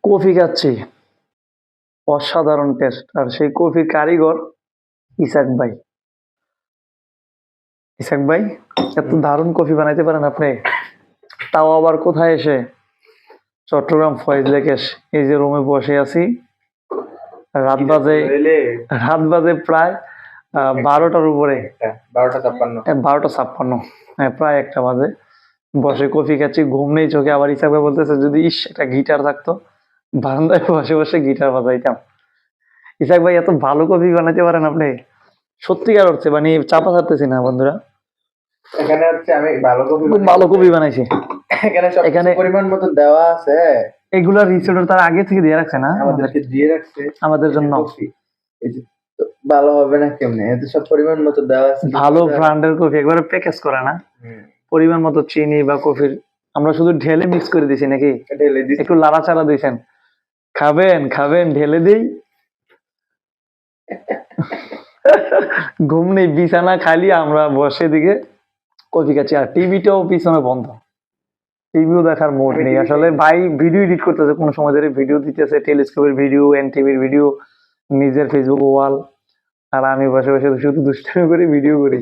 Coffee খাচ্ছি, অসাধারণ test. আর সেই কফির কারিগর ইসাক ভাই। ইসাক ভাই, এত দারুণ কফি বানাইতে পারেন আপনি, তাও আবার কোথায় এসে? চট্টগ্রাম ফয়েজ লেকে এসে। এই যে রুমে বসে আছি, রাত বাজে প্রায় 12টার উপরে, 12:56। হ্যাঁ, প্রায় 1টা বাজে। বসে কফি খাচ্ছি, ঘুম নেই চোখে। আবার ইসাক ভাই বলতেছে যদি একটা গিটার থাকতো, বারান্দায় বসে বসে গিটার বাজাইতাম। ইসাক ভাই, এত ভালো কফি বানাইতে পারেন আপনি, সত্যিকার অর্থে। মানে চাপা ছাড়তেছি না বন্ধুরা, এখানে হচ্ছে আমি খুব ভালো কফি বানাইছি। এখানে পরিমাণ মতো দেওয়া আছে। এগুলা রিসোর্টের তার আগে থেকে দিয়ে রাখছে না আমাদেরকে দিয়ে রাখছে আমাদের জন্য। এই যে ভালো হবে না কেমনে, এত সব পরিমাণ মতো দেওয়া আছে। ভালো ব্র্যান্ডের কফি একবারে প্যাকেজ করে না, পরিমাণ মতো চিনি বা কফির আমরা শুধু ঢেলে মিক্স করে দিছি নাকি, একটু লাড়াচাড়া দিয়েছেন। খাবেন খাবেন, ঢেলে দিই। ঘুম নেই, বিছানা খালি, আমরা বসে দিকে কফি খাচ্ছি। আর টিভিটাও পিছনে বন্ধ, টিভিও দেখার মোড নেই আসলে। ভাই ভিডিও এডিট করতেছে, কোনো সময় ধরে ভিডিও দিতেছে, টেলিস্কোপের ভিডিও, এনটিভির ভিডিও, নিজের ফেসবুক ওয়াল। আর আমি বসে বসে শুধু দুষ্টামি করে ভিডিও করি।